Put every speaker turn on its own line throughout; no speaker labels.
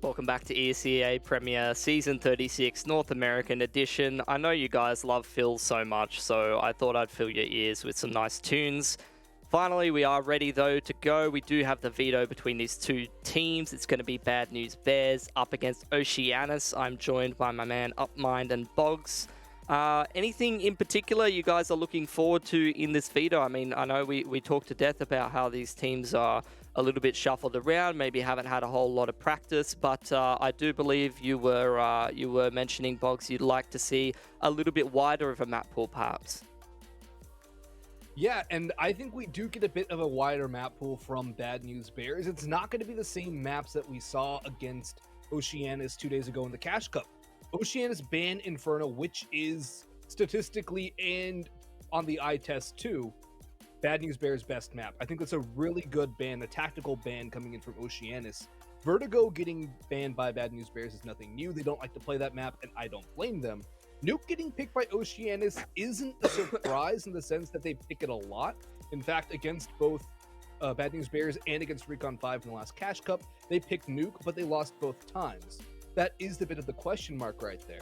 Welcome back to Esea Premier Season 36 North American Edition. I know you guys love Phil so much, so I thought I'd fill your ears with some nice tunes. Finally, we are ready though to go. We do have the veto between these two teams. It's going to be Bad News Bears up against Oceanus. I'm joined by my man Upmind and Boggs. Anything in particular you guys are looking forward to in this veto? I mean, I know we talked to death about how these teams are a little bit shuffled around, maybe haven't had a whole lot of practice, but I do believe you were mentioning, Boggs, you'd like to see a little bit wider of a map pool, perhaps.
Yeah, and I think we do get a bit of a wider map pool from Bad News Bears. It's not going to be the same maps that we saw against Oceanus 2 days ago in the Cash Cup. Oceanus banned Inferno, which is statistically and on the eye test too, Bad News Bears' best map. I think that's a really good ban, a tactical ban coming in from Oceanus. Vertigo getting banned by Bad News Bears is nothing new. They don't like to play that map, and I don't blame them. Nuke getting picked by Oceanus isn't a surprise in the sense that they pick it a lot. In fact, against both Bad News Bears and against Recon 5 in the last Cash Cup, they picked Nuke, but they lost both times. That is the bit of the question mark right there.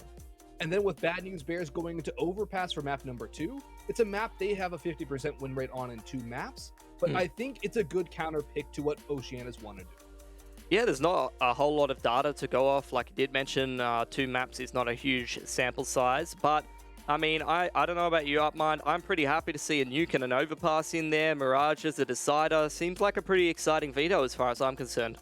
And then with Bad News Bears going into Overpass for map number 2, it's a map they have a 50% win rate on in 2 maps, but I think it's a good counter pick to what Oceanus want to do.
Yeah, there's not a whole lot of data to go off. Like you did mention, 2 maps is not a huge sample size, but I mean, I don't know about you, Upmind. I'm pretty happy to see a Nuke and an Overpass in there. Mirage as a decider. Seems like a pretty exciting veto as far as I'm concerned.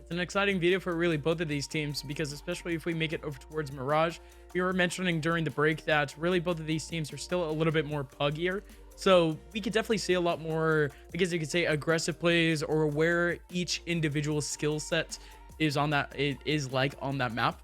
An exciting video for really both of these teams, because especially if we make it over towards Mirage, we were mentioning during the break that really both of these teams are still a little bit more puggier, so we could definitely see a lot more, I guess you could say, aggressive plays, or where each individual skill set is on that, it is like on that map.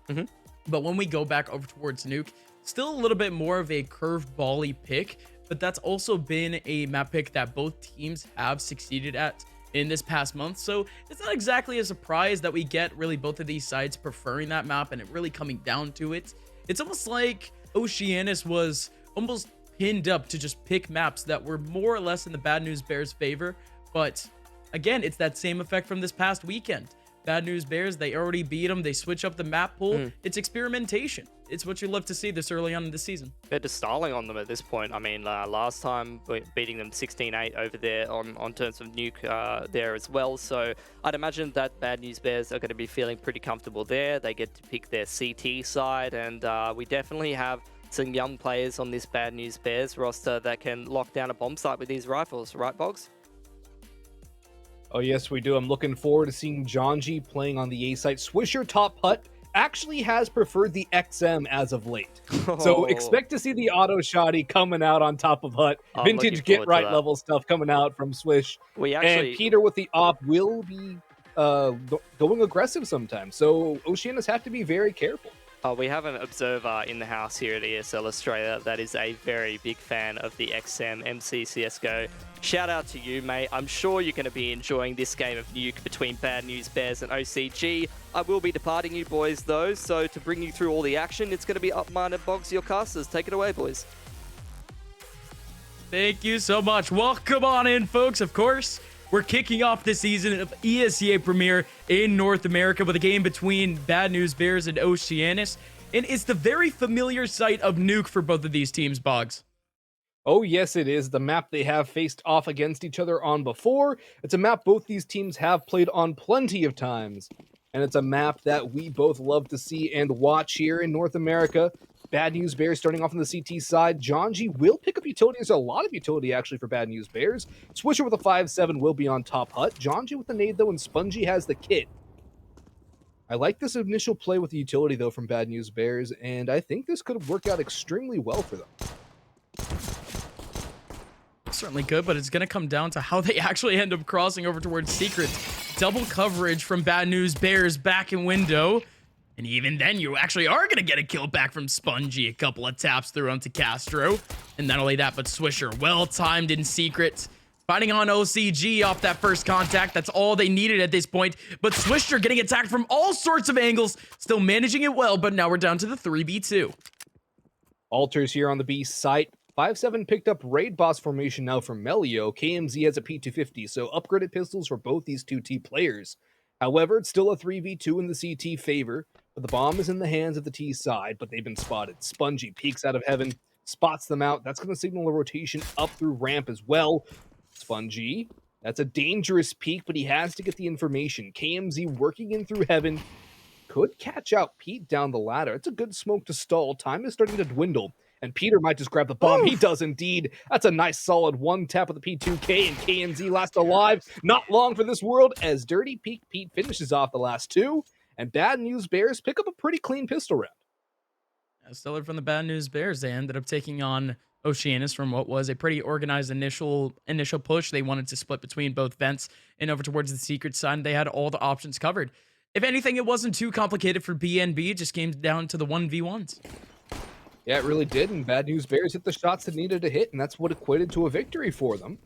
But when we go back over towards Nuke, still a little bit more of a curveball-y pick, but that's also been a map pick that both teams have succeeded at in this past month, so it's not exactly a surprise that we get really both of these sides preferring that map and it really coming down to it. It's almost like Oceanus was almost pinned up to just pick maps that were more or less in the Bad News Bears favor, but again, it's that same effect from this past weekend. Bad News Bears, they already beat them, they switch up the map pool. It's experimentation. It's what you love to see this early on in the season.
They're just stalling on them at this point. I mean, last time beating them 16-8 over there on terms of Nuke there as well. So I'd imagine that Bad News Bears are going to be feeling pretty comfortable there. They get to pick their CT side, and we definitely have some young players on this Bad News Bears roster that can lock down a bomb site with these rifles, right, Boggs?
Oh yes, we do. I'm looking forward to seeing Jonji playing on the A site. Swisher Top Hut actually has preferred the XM as of late. So expect to see the auto shotty coming out on top of Hut. Vintage get right level stuff coming out from Swish. And Peter with the op will be going aggressive sometimes. So Oceanus have to be very careful.
We have an observer in the house here at ESL Australia that is a very big fan of the XM MC CSGO. Shout out to you, mate. I'm sure you're going to be enjoying this game of Nuke between Bad News Bears and OCG. I will be departing you boys, though, so to bring you through all the action, it's going to be Upmind and Boggs, your casters. Take it away, boys.
Thank you so much. Welcome on in, folks. Of course, we're kicking off the season of ESEA Premier in North America with a game between Bad News Bears and Oceanus. And it's the very familiar site of Nuke for both of these teams, Boggs.
Oh, yes, it is. The map they have faced off against each other on before. It's a map both these teams have played on plenty of times. And it's a map that we both love to see and watch here in North America. Bad News Bears starting off on the CT side. Jonji will pick up utility. There's a lot of utility, actually, for Bad News Bears. Swisher with a 5-7 will be on top Hut. Jonji with the nade, though, and Spongy has the kit. I like this initial play with the utility, though, from Bad News Bears, and I think this could have worked out extremely well for them.
Certainly good, but it's going to come down to how they actually end up crossing over towards Secret. Double coverage from Bad News Bears back in window. And even then, you actually are going to get a kill back from Spongy. A couple of taps through onto Castro. And not only that, but Swisher, well-timed in Secret. Fighting on OCG off that first contact. That's all they needed at this point. But Swisher getting attacked from all sorts of angles. Still managing it well, but now we're down to the 3v2.
Alters here on the B site. 5-7 picked up raid boss formation now from Melio. KMZ has a P250, so upgraded pistols for both these two T players. However, it's still a 3v2 in the CT favor, but the bomb is in the hands of the T side, but they've been spotted. Spongy peeks out of heaven, spots them out. That's going to signal a rotation up through ramp as well. Spongy, that's a dangerous peek, but he has to get the information. KMZ working in through heaven, could catch out Pete down the ladder. It's a good smoke to stall. Time is starting to dwindle, and Peter might just grab the bomb. He does indeed. That's a nice solid one tap of the P2K, and KNZ last alive. Not long for this world as Dirty Peak Pete finishes off the last two, and Bad News Bears pick up a pretty clean pistol round.
Stellar from the Bad News Bears. They ended up taking on Oceanus from what was a pretty organized initial push. They wanted to split between both vents and over towards the secret side. They had all the options covered. If anything, it wasn't too complicated for BNB. It just came down to the 1v1s.
Yeah, it really did, and Bad News Bears hit the shots that needed to hit, and that's what equated to a victory for them.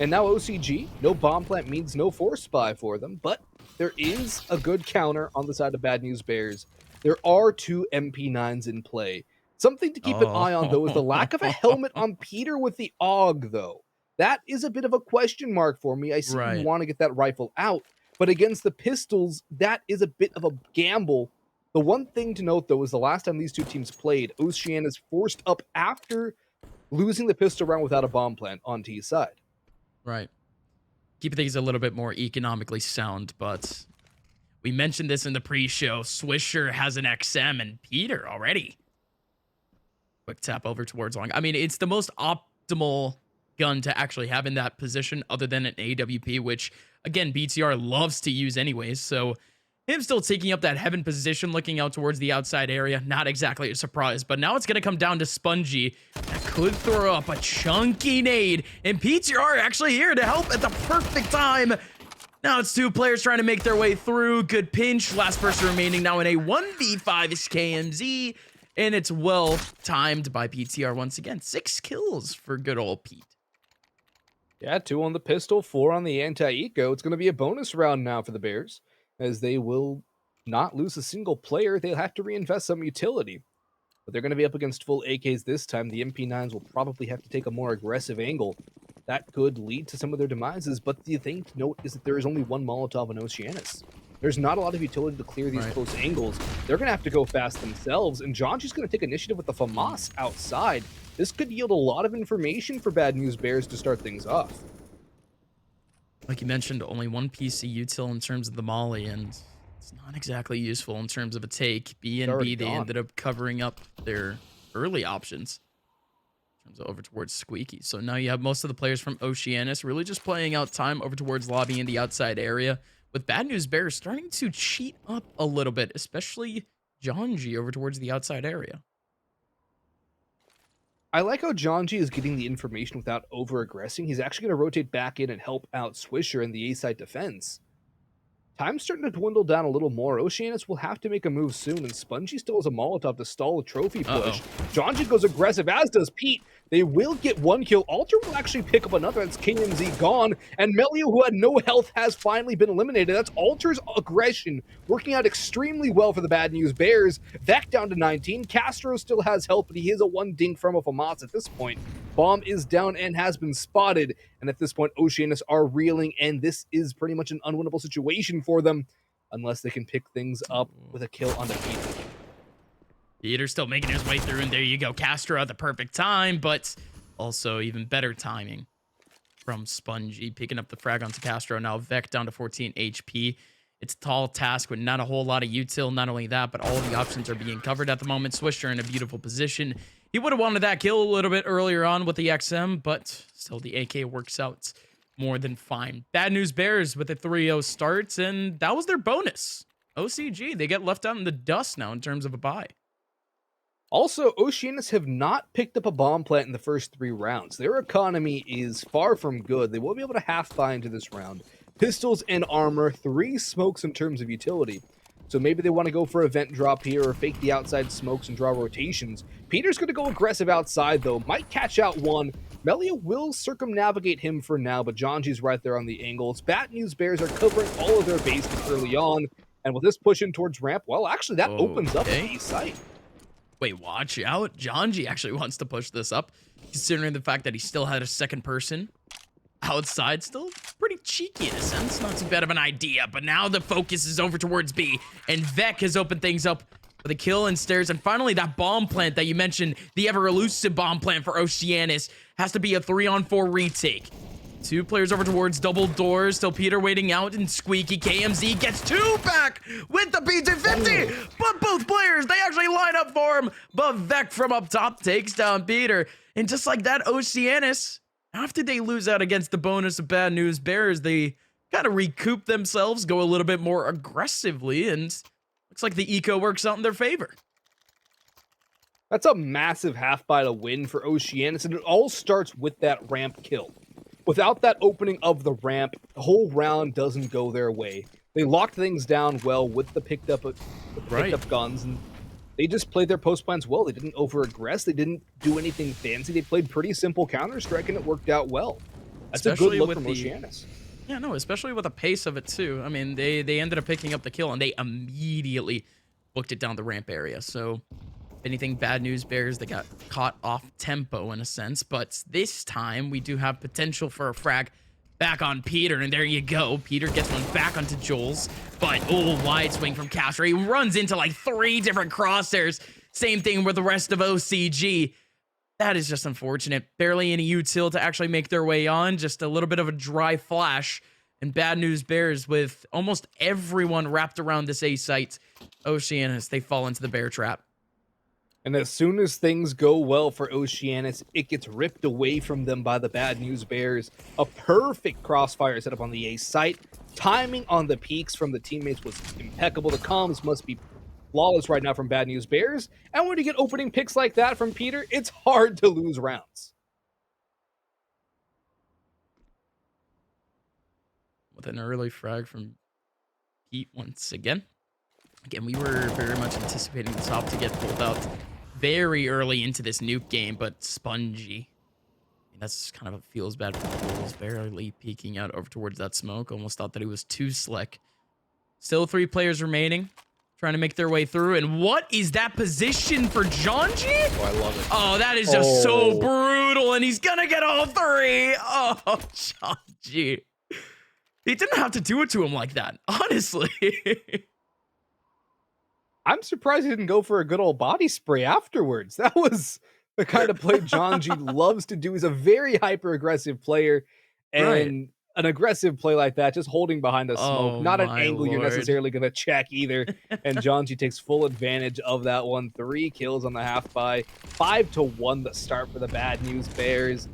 And now OCG, no bomb plant means no force spy for them, but there is a good counter on the side of Bad News Bears. There are two MP9s in play. Something to keep an eye on, though, is the lack of a helmet on Peter with the AUG, though. That is a bit of a question mark for me. I see you want to get that rifle out, but against the pistols, that is a bit of a gamble. The one thing to note, though, is the last time these two teams played, Oceanus forced up after losing the pistol round without a bomb plant on T's side.
Right. Keep things a little bit more economically sound, but we mentioned this in the pre-show. Swisher has an XM and Peter already. Quick tap over towards long. I mean, it's the most optimal gun to actually have in that position other than an AWP, which, again, BTR loves to use anyways. So him still taking up that heaven position, looking out towards the outside area, not exactly a surprise. But now it's going to come down to Spongy. That could throw up a chunky nade. And BTR actually here to help at the perfect time. Now it's two players trying to make their way through. Good pinch. Last person remaining now in a 1v5 is KMZ. And it's well timed by BTR once again. 6 kills for good old Pete.
Yeah, 2 on the pistol, 4 on the anti-eco. It's going to be a bonus round now for the Bears, as they will not lose a single player. They'll have to reinvest some utility. But they're going to be up against full AKs this time. The MP9s will probably have to take a more aggressive angle. That could lead to some of their demises, but the thing to note is that there is only one Molotov in Oceanus. There's not a lot of utility to clear these close angles. They're going to have to go fast themselves, and Jonji's going to take initiative with the FAMAS outside. This could yield a lot of information for Bad News Bears to start things off.
Like you mentioned, only one PC util in terms of the molly, and it's not exactly useful in terms of a take. BNB, they ended up covering up their early options in terms of over towards Squeaky. So now you have most of the players from Oceanus really just playing out time over towards lobby in the outside area, with Bad News Bears starting to cheat up a little bit, especially Jonji over towards the outside area.
I like how Jonji is getting the information without over-aggressing. He's actually going to rotate back in and help out Swisher in the A-side defense. Time's starting to dwindle down a little more. Oceanus will have to make a move soon, and Spongy still has a Molotov to stall a trophy push. Jonji goes aggressive, as does Pete. They will get one kill. Alter will actually pick up another. That's KMZ gone. And Melio, who had no health, has finally been eliminated. That's Alter's aggression working out extremely well for the Bad News Bears. Vec down to 19. Castro still has health, but he is a one dink from a FAMAS at this point. Bomb is down and has been spotted. And at this point, Oceanus are reeling, and this is pretty much an unwinnable situation for them unless they can pick things up with a kill on the Peter.
Peter's still making his way through, and there you go. Castro at the perfect time, but also even better timing from Spongy, picking up the frag onto Castro. Now Vec down to 14 HP. It's a tall task with not a whole lot of util. Not only that, but all the options are being covered at the moment. Swisher in a beautiful position. He would have wanted that kill a little bit earlier on with the XM, but still the AK works out more than fine. Bad News Bears with a 3-0 start, and that was their bonus. OCG, they get left out in the dust now in terms of a bye.
Also, Oceanus have not picked up a bomb plant in the first 3 rounds. Their economy is far from good. They won't be able to half buy into this round. Pistols and armor, 3 smokes in terms of utility. So maybe they want to go for a vent drop here or fake the outside smokes and draw rotations. Peter's going to go aggressive outside, though. Might catch out one. Melia will circumnavigate him for now, but Jonji's right there on the angles. Bad News Bears are covering all of their bases early on. And with this push in towards ramp, well, actually, that opens up the site.
Wait, watch out. Jonji actually wants to push this up, considering the fact that he still had a second person outside. Still pretty cheeky in a sense. Not too bad of an idea. But now the focus is over towards B. And Vec has opened things up with a kill and stairs. And finally, that bomb plant that you mentioned, the ever-elusive bomb plant for Oceanus, has to be a 3-on-4 retake. 2 players over towards double doors. Still Peter waiting out, and Squeaky KMZ gets 2 back with the P250. But both players, they actually line up for him. But Vec from up top takes down Peter. And just like that, Oceanus, after they lose out against the bonus of Bad News Bears, they kind of recoup themselves, go a little bit more aggressively, and looks like the eco works out in their favor.
That's a massive half by to win for Oceanus, and it all starts with that ramp kill. Without that opening of the ramp, the whole round doesn't go their way. They locked things down well with the picked up guns, and they just played their post plans well. They didn't over-aggress. They didn't do anything fancy. They played pretty simple Counter-Strike, and it worked out well. That's especially a good look from Oceanus.
Yeah, no, especially with the pace of it, too. I mean, they ended up picking up the kill, and they immediately booked it down the ramp area. So, if anything, Bad News Bears, they got caught off tempo in a sense. But this time, we do have potential for a frag back on Peter, and there you go. Peter gets one back onto Joel's, but wide swing from Castro. He runs into like 3 different crosshairs. Same thing with the rest of OCG. That is just unfortunate. Barely any util to actually make their way on. Just a little bit of a dry flash. And Bad News Bears, with almost everyone wrapped around this A site, Oceanus, they fall into the bear trap.
And as soon as things go well for Oceanus, it gets ripped away from them by the Bad News Bears. A perfect crossfire setup on the A site. Timing on the peaks from the teammates was impeccable. The comms must be flawless right now from Bad News Bears. And when you get opening picks like that from Peter, it's hard to lose rounds.
With an early frag from Pete once again. Again, we were very much anticipating the top to get pulled out very early into this Nuke game, but spongy. I mean, that's kind of feels bad for the Bulls. Barely peeking out over towards that smoke. Almost thought that he was too slick. Still 3 players remaining, trying to make their way through. And what is that position for Jonji?
Oh, I love it.
Oh, that is just so brutal, and he's gonna get all 3. Oh, Jonji. He didn't have to do it to him like that, honestly.
I'm surprised he didn't go for a good old body spray afterwards. That was the kind of play Jonji loves to do. He's a very hyper-aggressive player, and an aggressive play like that, just holding behind the smoke, not an angle you're necessarily going to check either. And Jonji takes full advantage of that one. 3 kills on the half by 5-1 the start for the Bad News Bears.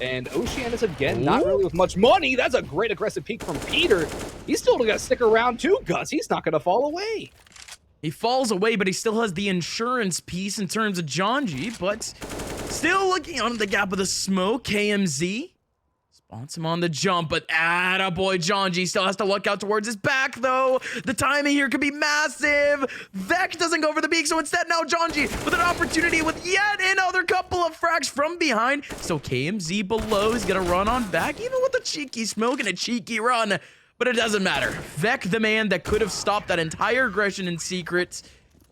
And Oceanus again, not really with much money. That's a great aggressive peek from Peter. He's still going to stick around too, Gus. He's not going to fall away.
He falls away, but he still has the insurance piece in terms of Jonji, but still looking on the gap of the smoke. KMZ spawns him on the jump, but attaboy Jonji still has to look out towards his back, though. The timing here could be massive. Vec doesn't go for the beak, so instead now Jonji with an opportunity with yet another couple of frags from behind. So KMZ below is going to run on back, even with a cheeky smoke and a cheeky run. But it doesn't matter. Vec, the man that could have stopped that entire aggression in secret,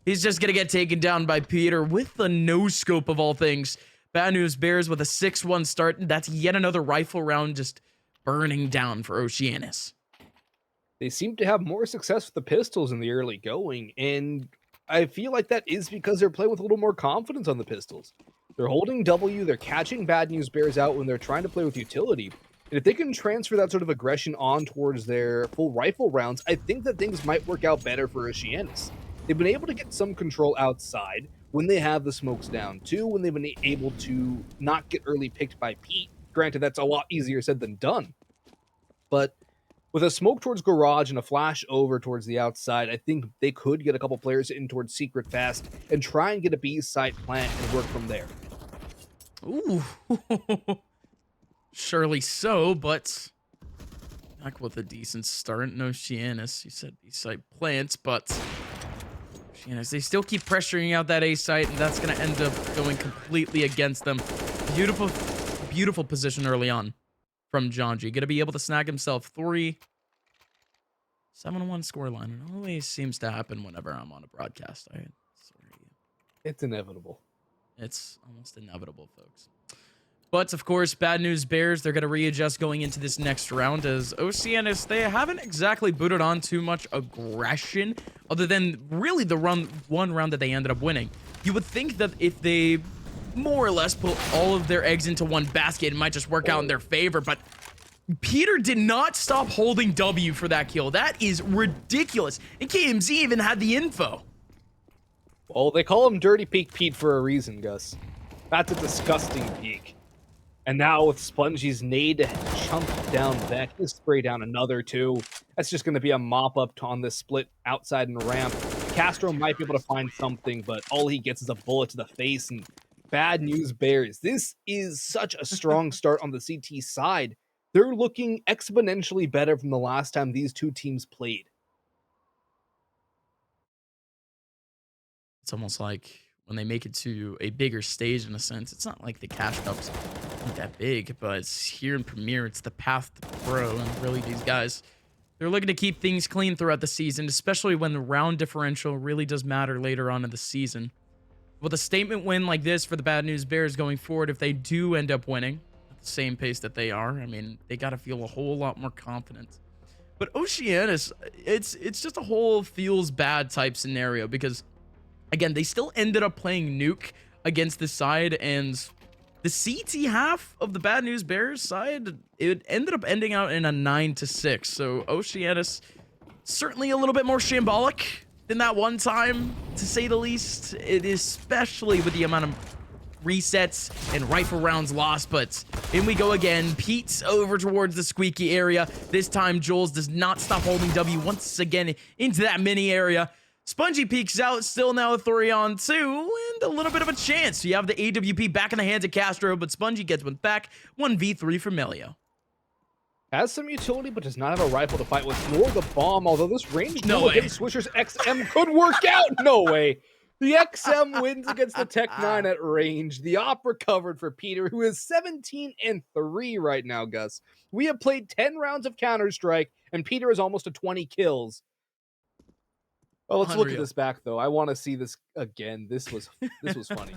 he's just going to get taken down by Peter with the no-scope of all things. Bad News Bears with a 6-1 start. That's yet another rifle round just burning down for Oceanus.
They seem to have more success with the pistols in the early going, and I feel like that is because they're playing with a little more confidence on the pistols. They're holding W, they're catching Bad News Bears out when they're trying to play with utility. And if they can transfer that sort of aggression on towards their full rifle rounds, I think that things might work out better for Oceanus. They've been able to get some control outside when they have the smokes down, too, when they've been able to not get early picked by Pete. Granted, that's a lot easier said than done. But with a smoke towards garage and a flash over towards the outside, I think they could get a couple players in towards secret fast and try and get a B side plant and work from there.
Ooh. Surely so, but back with a decent start. No Oceanus. You said B site plants, but Oceanus, they still keep pressuring out that A site, and that's going to end up going completely against them. Beautiful, beautiful position early on from Jonji. Going to be able to snag himself 3. 7-1 scoreline. It always seems to happen whenever I'm on a broadcast. I swear to you.
It's inevitable.
It's almost inevitable, folks. But of course, bad news bears, they're going to readjust going into this next round, as Oceanus, they haven't exactly booted on too much aggression other than really the one round that they ended up winning. You would think that if they more or less put all of their eggs into one basket, it might just work out in their favor, but Peter did not stop holding W for that kill. That is ridiculous. And KMZ even had the info.
Well, they call him Dirty Peak Pete for a reason, Gus. That's a disgusting peak. And now with Spongy's nade chunked down back, he'll spray down another two. That's just going to be a mop-up on this split outside and ramp. Castro might be able to find something, but all he gets is a bullet to the face, and bad news bears. This is such a strong start on the CT side. They're looking exponentially better from the last time these two teams played.
It's almost like when they make it to a bigger stage, in a sense. It's not like the Cash Cup's not that big, but here in Premier, it's the path to pro, and really these guys, they're looking to keep things clean throughout the season, especially when the round differential really does matter later on in the season. With a statement win like this for the Bad News Bears going forward, if they do end up winning at the same pace that they are, I mean, they got to feel a whole lot more confident. But Oceanus, it's just a whole feels bad type scenario, because again, they still ended up playing Nuke against the side, and the CT half of the Bad News Bears side, it ended up ending out in a 9-6. So Oceanus, certainly a little bit more shambolic than that one time, to say the least. It is, especially with the amount of resets and rifle rounds lost. But in we go again. Pete's over towards the squeaky area. This time, Jules does not stop holding W once again into that mini area. Spongy peeks out, still now a 3-on-2, and a little bit of a chance. You have the AWP back in the hands of Castro, but Spongy gets one back. 1v3 for Melio.
Has some utility, but does not have a rifle to fight with, nor the bomb, although this range
No way.
against Swisher's XM could work out. No way. The XM wins against the Tech 9 at range. The op recovered for Peter, who is 17-3 right now, Gus. We have played 10 rounds of Counter-Strike, and Peter is almost to 20 kills. Oh, let's look at this back, though. I want to see this again. This was funny.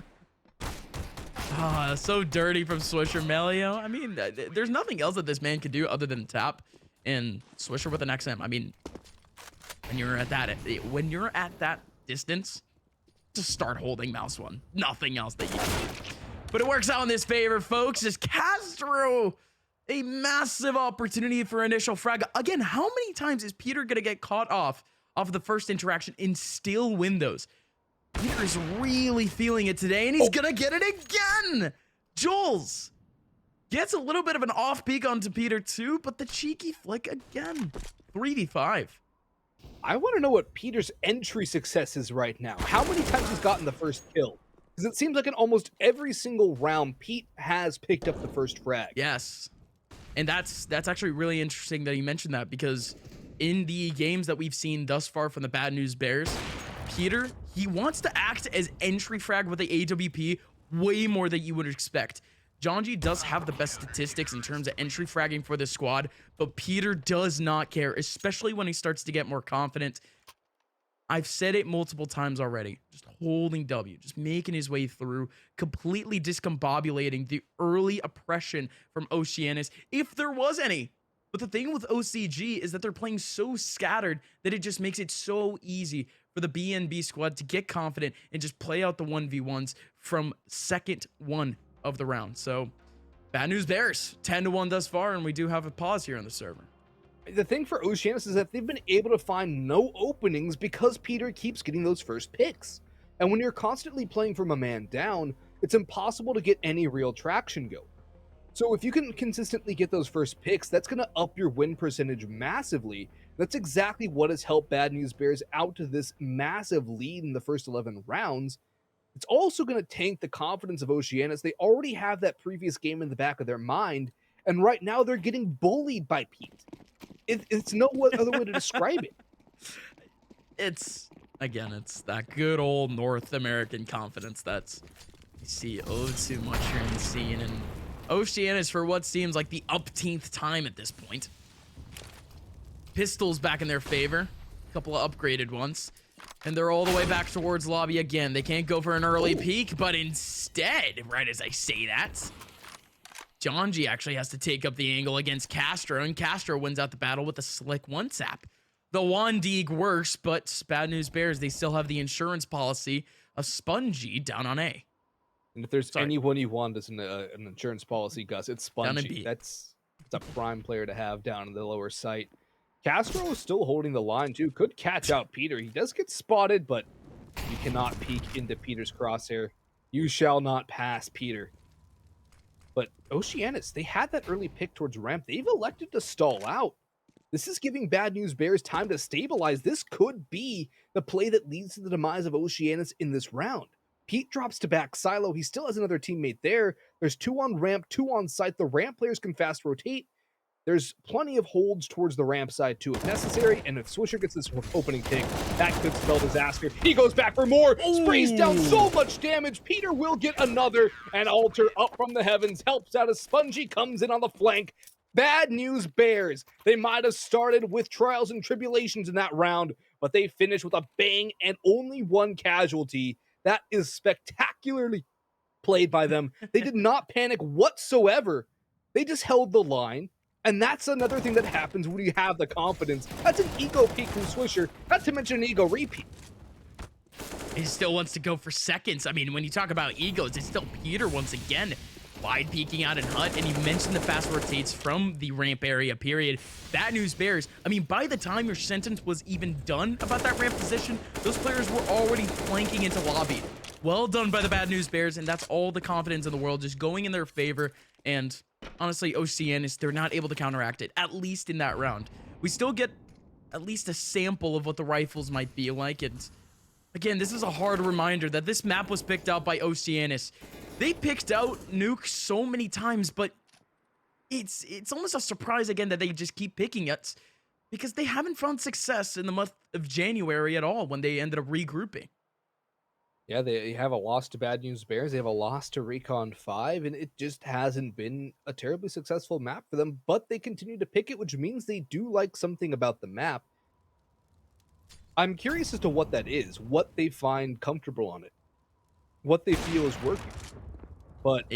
So dirty from Swisher. Melio, I mean, there's nothing else that this man could do other than tap, and Swisher with an XM. I mean, when you're at that distance, just start holding mouse one. Nothing else that you can do. But it works out in this favor, folks. Is Castro a massive opportunity for initial frag? Again, how many times is Peter gonna get caught off the first interaction and still win those? Peter is really feeling it today, and he's gonna get it again. Jules gets a little bit of an off peak onto Peter too, but the cheeky flick again. 3v5.
I want to know what Peter's entry success is right now. How many times he's gotten the first kill? Because it seems like in almost every single round, Pete has picked up the first frag.
Yes, and that's actually really interesting that he mentioned that, because in the games that we've seen thus far from the Bad News Bears, Peter, he wants to act as entry frag with the AWP way more than you would expect. Jonji does have the best statistics in terms of entry fragging for this squad, but Peter does not care, especially when he starts to get more confident. I've said it multiple times already, just holding W, just making his way through, completely discombobulating the early oppression from Oceanus, if there was any. But the thing with OCG is that they're playing so scattered that it just makes it so easy for the BNB squad to get confident and just play out the 1v1s from second one of the round. So, Bad News Bears, 10-1 thus far, and we do have a pause here on the server.
The thing for Oceanus is that they've been able to find no openings because Peter keeps getting those first picks. And when you're constantly playing from a man down, it's impossible to get any real traction going. So if you can consistently get those first picks, that's going to up your win percentage massively. That's exactly what has helped Bad News Bears out to this massive lead in the first 11 rounds. It's also going to tank the confidence of Oceanus. They already have that previous game in the back of their mind, and right now they're getting bullied by Pete. It's no other way to describe it.
It's that good old North American confidence that's you see too much here in the scene, and Oceanus, for what seems like the upteenth time at this point. Pistols back in their favor. A couple of upgraded ones. And they're all the way back towards lobby again. They can't go for an early peek, but instead, right as I say that, Janji actually has to take up the angle against Castro, and Castro wins out the battle with a slick one tap. The Wandig works, but bad news bears, they still have the insurance policy of Spongy down on A.
And if there's anyone you want as an insurance policy, Gus, it's
Down in
Spongy.
B.
That's a prime player to have down in the lower site. Castro is still holding the line too. Could catch out Peter. He does get spotted, but you cannot peek into Peter's crosshair. You shall not pass Peter. But Oceanus, they had that early pick towards ramp. They've elected to stall out. This is giving Bad News Bears time to stabilize. This could be the play that leads to the demise of Oceanus in this round. Pete drops to back silo. He still has another teammate there. There's 2 on ramp, 2 on site. The ramp players can fast rotate. There's plenty of holds towards the ramp side too if necessary. And if Swisher gets this opening pick, that could spell disaster. He goes back for more. Sprays down so much damage. Peter will get another. And Alter up from the heavens helps out as Spongy comes in on the flank. Bad News Bears. They might have started with trials and tribulations in that round, but they finished with a bang and only 1 casualty. That is spectacularly played by them. They did not panic whatsoever. They just held the line. And that's another thing that happens when you have the confidence. That's an ego peak from Swisher, not to mention an ego repeat.
He still wants to go for seconds. I mean, when you talk about egos, it's still Peter once again. Wide peeking out in Hut, and you mentioned the fast rotates from the ramp area, period. Bad News Bears, I mean, by the time your sentence was even done about that ramp position, those players were already flanking into lobby. Well done by the Bad News Bears, and that's all the confidence in the world just going in their favor. And honestly, Oceanus, they're not able to counteract it, at least in that round. We still get at least a sample of what the rifles might be like, and again, this is a hard reminder that this map was picked out by Oceanus. They picked out Nuke so many times, but it's almost a surprise again that they just keep picking it because they haven't found success in the month of January at all when they ended up regrouping.
Yeah, they have a loss to Bad News Bears. They have a loss to Recon 5, and it just hasn't been a terribly successful map for them, but they continue to pick it, which means they do like something about the map. I'm curious as to what that is, what they find comfortable on it, what they feel is working. But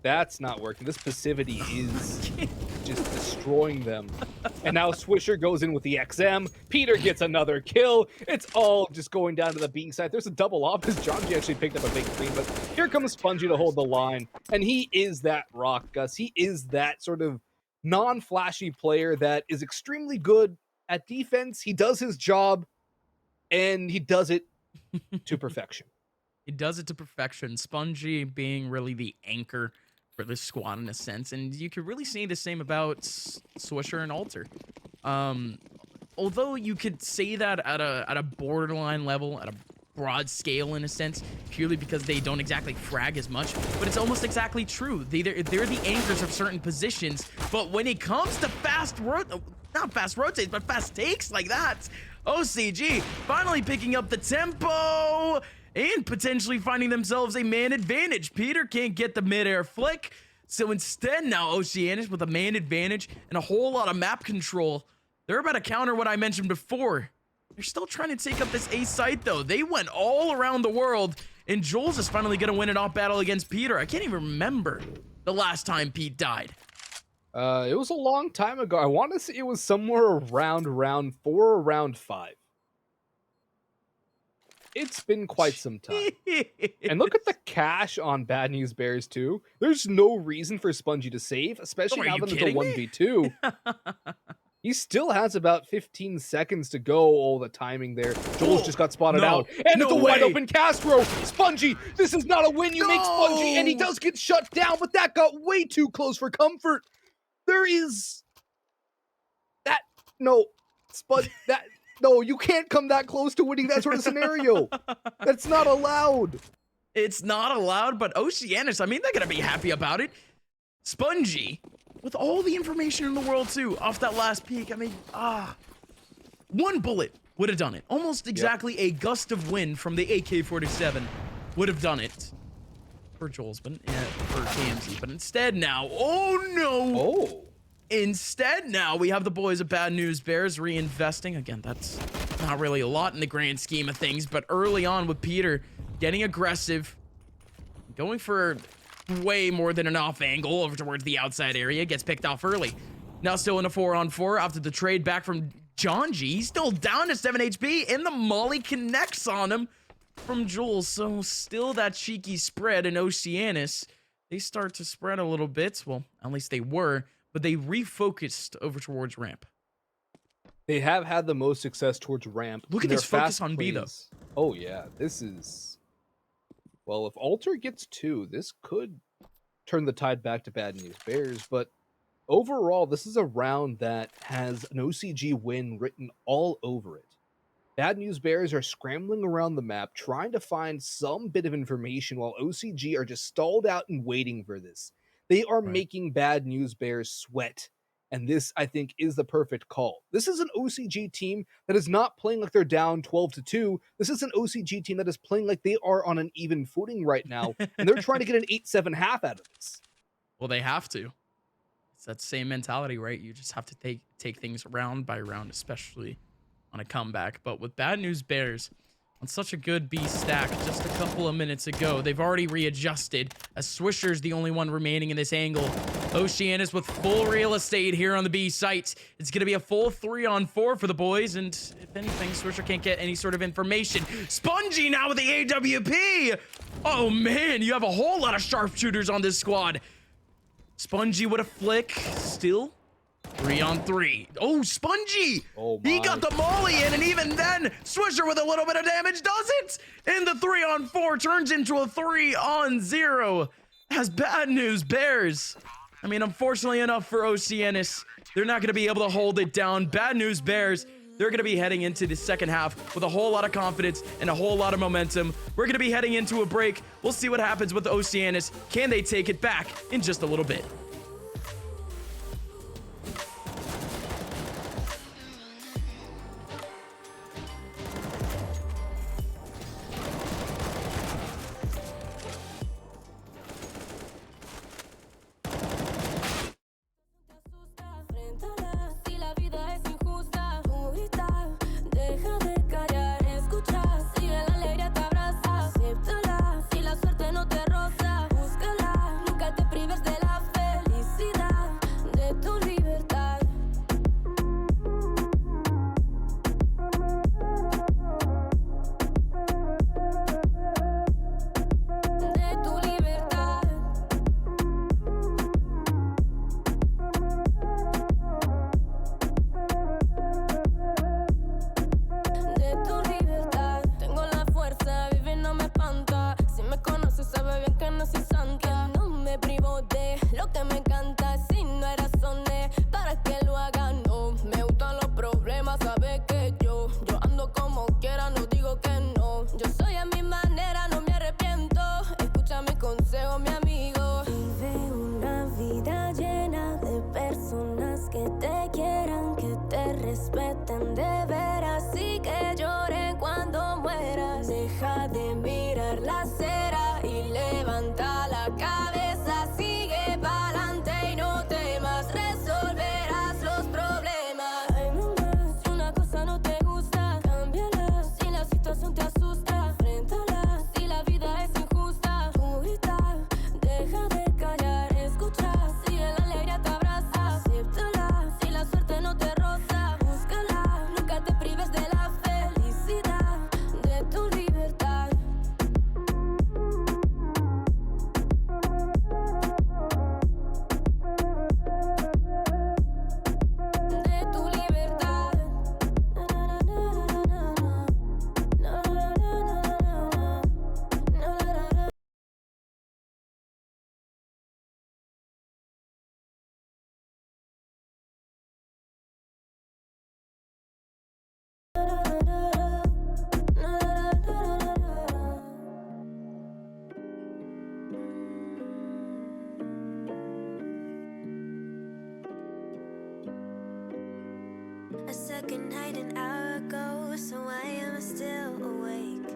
that's not working. This passivity is just destroying them. And now Swisher goes in with the XM. Peter gets another kill. It's all just going down to the B side. There's a double off as Janji actually picked up a big clean, but here comes Spongy to hold the line. And he is that rock, Gus. He is that sort of non-flashy player that is extremely good at defense. He does his job, and he does it to perfection.
He does it to perfection. Spongy being really the anchor for this squad in a sense. And you could really say the same about Swisher and Alter. Although you could say that at a borderline level, at a broad scale in a sense, purely because they don't exactly frag as much, but it's almost exactly true. They're the anchors of certain positions, but when it comes to not fast rotates, but fast takes like that, OCG finally picking up the tempo and potentially finding themselves a man advantage. Peter can't get the midair flick, so instead now Oceanus with a man advantage and a whole lot of map control. They're about to counter what I mentioned before. They're still trying to take up this A site though. They went all around the world, and Jules is finally gonna win an off battle against Peter. I can't even remember the last time Pete died.
It was a long time ago. I want to say it was somewhere around round 4 or round 5. It's been quite some time. And look at the cash on Bad News Bears too. There's no reason for Spongy to save, especially now that it's a 1v2. He still has about 15 seconds to go. All the timing there. Joel's just got spotted out. And it's a wide open Castro. Spongy, this is not a win. You make Spongy, and he does get shut down, but that got way too close for comfort. There is that no you can't come that close to winning that sort of scenario. That's not allowed.
It's not allowed, but Oceanus, I mean, they're gonna be happy about it. Spongy, with all the information in the world too, off that last peak, I mean, one bullet would have done it. Almost exactly a gust of wind from the AK-47 would have done it. For Joel's, but for KMZ, but instead now, instead now we have the boys of Bad News Bears reinvesting. Again, that's not really a lot in the grand scheme of things, but early on with Peter getting aggressive, going for way more than an off angle over towards the outside area. Gets picked off early. Now still in a 4-on-4 after the trade back from Jonji. He's still down to 7 HP, and the molly connects on him from Jules. So still that cheeky spread in Oceanus. They start to spread a little bit. Well, at least they were, but they refocused over towards ramp.
They have had the most success towards ramp.
Look at
Their
this focus
fast
on B, though.
plays- Oh yeah, this is... Well, if Alter gets 2, this could turn the tide back to Bad News Bears, but overall, this is a round that has an OCG win written all over it. Bad News Bears are scrambling around the map, trying to find some bit of information, while OCG are just stalled out and waiting for this. They are making Bad News Bears sweat, and this, I think, is the perfect call. This is an OCG team that is not playing like they're down 12-2. This is an OCG team that is playing like they are on an even footing right now, and they're trying to get an 8-7 half out of this.
Well, they have to. It's that same mentality, right? You just have to take things round by round, especially on a comeback. But with Bad News Bears on such a good B stack just a couple of minutes ago, they've already readjusted, as Swisher's the only one remaining in this angle. Oceanus with full real estate here on the B site. It's going to be a full 3-on-4 for the boys, and if anything, Swisher can't get any sort of information. Spongy now with the AWP! Oh man, you have a whole lot of sharpshooters on this squad. Spongy with a flick, still 3-on-3. Oh, Spongy!
Oh
He
my.
got the molly in, and even then, Swisher with a little bit of damage does it! And the 3-on-4 turns into a 3-on-0 as Bad News Bears. I mean, unfortunately enough for Oceanus, they're not going to be able to hold it down. Bad News Bears, they're going to be heading into the second half with a whole lot of confidence and a whole lot of momentum. We're going to be heading into a break. We'll see what happens with Oceanus. Can they take it back in just a little bit?
Si la vida es injusta, tú grita, deja de callar, escucha, si la alegría te abraza, acéptala, si la suerte no te roza, búscala, nunca te prives de la felicidad, de tu libertad. De tu libertad. De tu libertad, tengo la fuerza, vivir no me espanta. Si me conoces, sabe bien que no soy santa. No me privo de lo que me encanta. Si no hay razones para que lo haga, no. Me gustan los problemas, sabe que yo ando como quiera, no digo que no. Yo soy a mi manera, no me arrepiento. Escucha mi consejo, mi amigo. Vive una vida llena de personas que te quieran, que te respeten de veras y que lloren cuando mueras. Deja de mirar la acera y levanta la cabeza. Sigue pa'lante y no temas, resolverás los problemas. Ay, mamá, si una cosa no te gusta, cámbiala. Si la situación te asusta, enfréntala. Si la vida es injusta, tú grita, deja de callar, escucha. Si la alegría te abraza, acéptala. Si la suerte no te roza, búscala. Nunca te prives de la felicidad, de tu libertad. De tu libertad. Na, na, na, na, na, na, na, na, na, na, na, na. A second night, an hour ago, so I am still awake.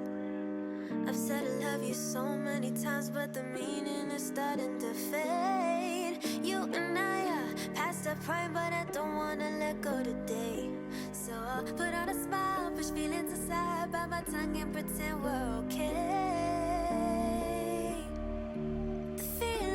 I've said I love you so many times, but the meaning is starting to fade. You and I are past our prime, but I don't wanna let go today. So I'll put on a smile, push feelings aside, bite my tongue and pretend we're okay. The feeling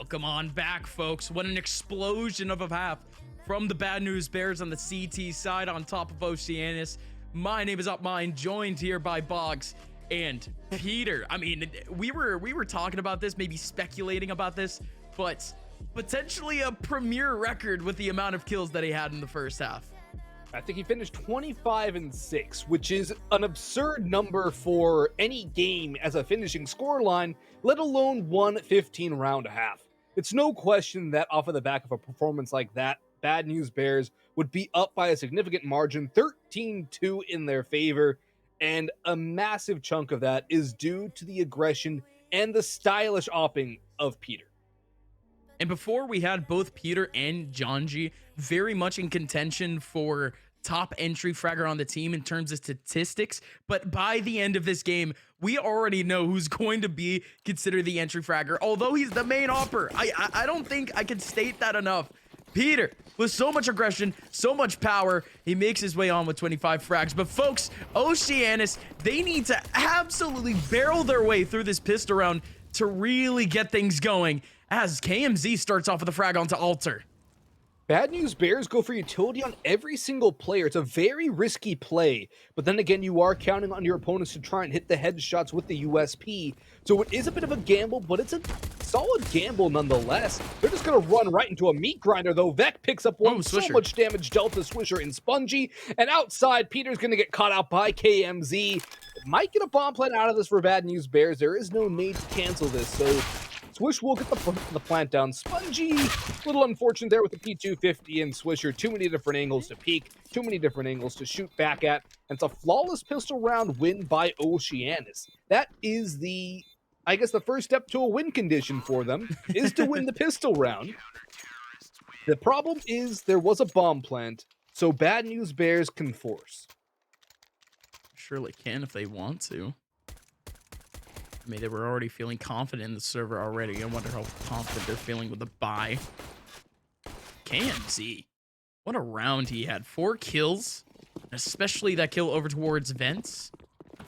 Welcome on back, folks. What an explosion of a half from the Bad News Bears on the CT side on top of Oceanus. My name is UpMine, joined here by Boggs and Peter. I mean, we were talking about this, maybe speculating about this, but potentially a premier record with the amount of kills that he had in the first half.
I think he finished 25-6, which is an absurd number for any game as a finishing scoreline, let alone one 15-round half. It's no question that off of the back of a performance like that, Bad News Bears would be up by a significant margin, 13-2 in their favor, and a massive chunk of that is due to the aggression and the stylish opping of Peter.
And before, we had both Peter and Janji very much in contention for top entry fragger on the team in terms of statistics, but by the end of this game, we already know who's going to be considered the entry fragger, although he's the main opper. I don't think I can state that enough. Peter, with so much aggression, so much power, he makes his way on with 25 frags. But folks, Oceanus, they need to absolutely barrel their way through this pistol round to really get things going, as KMZ starts off with a frag onto Alter.
Bad News Bears go for utility on every single player. It's a very risky play, but then again, you are counting on your opponents to try and hit the headshots with the USP. So it is a bit of a gamble, but it's a solid gamble nonetheless. They're just going to run right into a meat grinder, though. Vec picks up one, so much damage, Delta, Swisher, and Spongy. And outside, Peter's going to get caught out by KMZ. Might get a bomb plant out of this for Bad News Bears. There is no nade to cancel this, so Swish will get the plant down. Spongy, little unfortunate there with the P250 and Swisher. Too many different angles to peek, too many different angles to shoot back at. And it's a flawless pistol round win by Oceanus. That is the first step to a win condition for them, is to win the pistol round. The problem is there was a bomb plant, so Bad News Bears can force.
Surely can if they want to. I mean, they were already feeling confident in the server already. I wonder how confident they're feeling with the buy. KMZ. What a round he had. 4 kills. Especially that kill over towards Vents.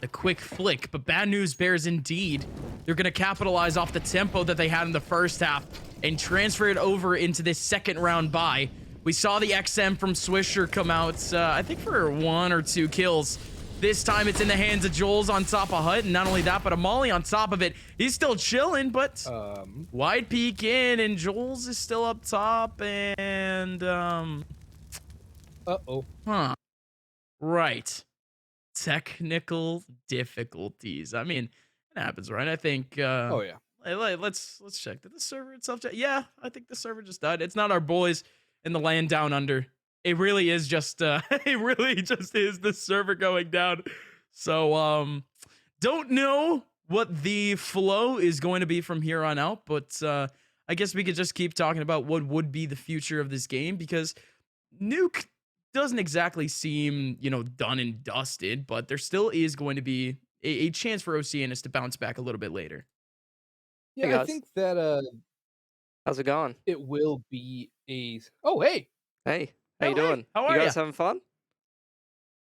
The quick flick. But Bad News Bears indeed. They're going to capitalize off the tempo that they had in the first half and transfer it over into this second round buy. We saw the XM from Swisher come out, I think for 1 or 2 kills. This time it's in the hands of Joel's on top of Hut, and not only that, but a Molly on top of it. He's still chilling, but wide peek in, and Joel's is still up top, and Huh. Right. Technical difficulties. I mean, it happens, right? I think
oh yeah.
Let's check. Did the server itself yeah, I think the server just died. It's not our boys in the land down under. It really is just it really just is the server going down. So don't know what the flow is going to be from here on out, but I guess we could just keep talking about what would be the future of this game, because Nuke doesn't exactly seem, done and dusted, but there still is going to be a chance for Oceanus to bounce back a little bit later.
Yeah,
Hey,
I think that
how's it going?
it will be a hey.
How you doing?
How are
you guys
ya?
having fun?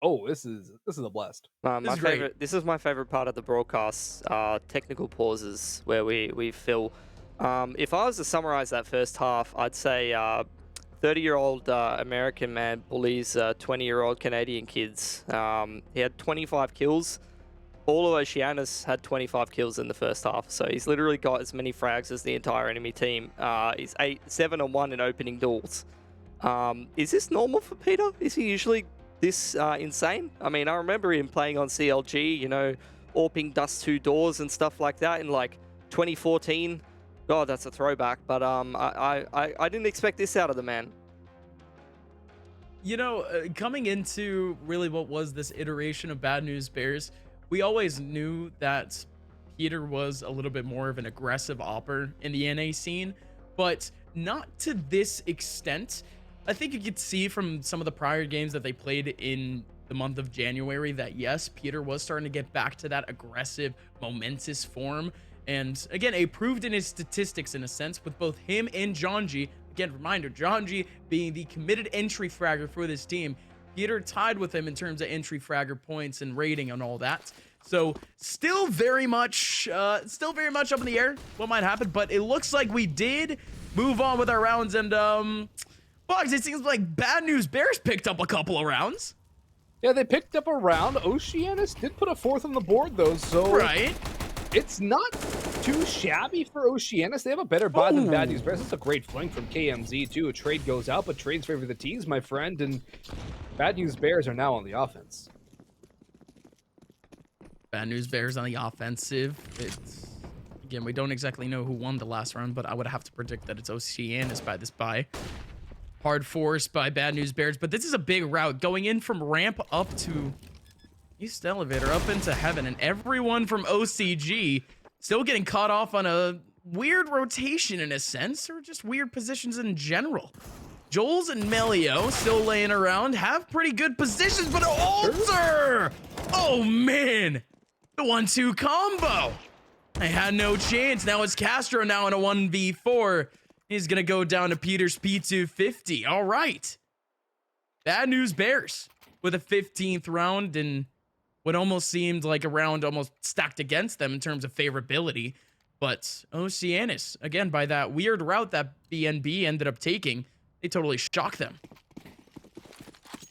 Oh, this is a blast.
This is great.
This is my favorite part of the broadcast. Technical pauses where we fill. If I was to summarize that first half, I'd say 30-year-old American man bullies 20-year-old Canadian kids. He had 25 kills. All of Oceanus had 25 kills in the first half, so he's literally got as many frags as the entire enemy team. He's 7-1 in opening duels. Is this normal for Peter? Is he usually this insane? I mean, I remember him playing on CLG, AWPing Dust 2 Doors and stuff like that in like 2014. God, that's a throwback, but I didn't expect this out of the man.
Coming into really what was this iteration of Bad News Bears, we always knew that Peter was a little bit more of an aggressive opper in the NA scene, but not to this extent. I think you could see from some of the prior games that they played in the month of January that, yes, Peter was starting to get back to that aggressive, momentous form. And again, it proved in his statistics in a sense with both him and Janji. Again, reminder, Janji being the committed entry fragger for this team. Peter tied with him in terms of entry fragger points and rating and all that. So still very much up in the air what might happen, but it looks like we did move on with our rounds. And Bugs, it seems like Bad News Bears picked up a couple of rounds.
Yeah, they picked up a round. Oceanus did put a 4th on the board, though, so
Right.
it's not too shabby for Oceanus. They have a better buy than Bad News Bears. That's a great flank from KMZ, too. A trade goes out, but trades favor the T's, my friend, and Bad News Bears are now on the offense.
Bad News Bears on the offensive. Again, we don't exactly know who won the last round, but I would have to predict that it's Oceanus by this buy. Hard force by Bad News Bears, but this is a big route going in from ramp up to East Elevator up into heaven, and everyone from OCG still getting caught off on a weird rotation in a sense, or just weird positions in general. Joel's and Melio still laying around, have pretty good positions, but Alter! Oh man, the 1-2 combo. I had no chance. Now it's Castro now in a 1v4. He's gonna go down to Peter's P250. All right. Bad News Bears with a 15th round and what almost seemed like a round almost stacked against them in terms of favorability. But Oceanus, again, by that weird route that BNB ended up taking, they totally shocked them.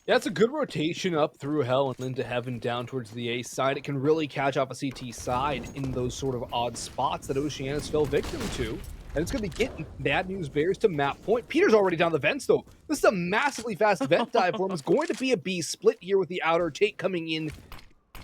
Yeah, it's a good rotation up through hell and into heaven down towards the A side. It can really catch off a CT side in those sort of odd spots that Oceanus fell victim to. And it's going to be getting Bad News Bears to map point. Peter's already down the vents, though. This is a massively fast vent dive for him. It's going to be a B split here with the outer take coming in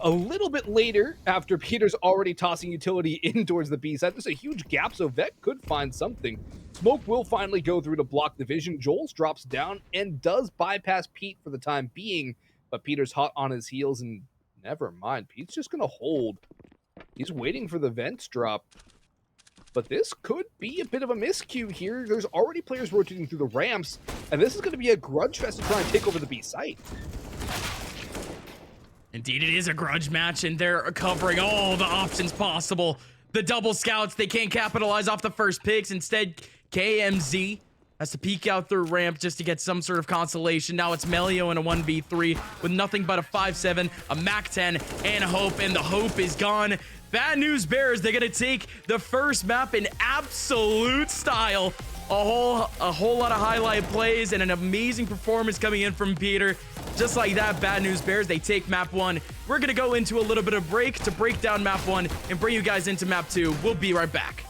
a little bit later after Peter's already tossing utility in towards the B side. There's a huge gap, so Vet could find something. Smoke will finally go through to block the vision. Joel's drops down and does bypass Pete for the time being, but Peter's hot on his heels, and never mind. Pete's just going to hold. He's waiting for the vents drop. But this could be a bit of a miscue here. There's already players rotating through the ramps, and this is going to be a grudge fest to try and take over the B site.
Indeed, it is a grudge match, and they're covering all the options possible. The double scouts, they can't capitalize off the first picks. Instead, KMZ has to peek out through ramp just to get some sort of consolation. Now it's Melio in a 1v3 with nothing but a 5-7, a MAC-10, and a Hope, and the Hope is gone. Bad News Bears, they're gonna take the first map in absolute style. A whole lot of highlight plays and an amazing performance coming in from Peter. Just like that, Bad News Bears, they take map 1. We're gonna go into a little bit of break to break down map 1 and bring you guys into map 2. We'll be right back.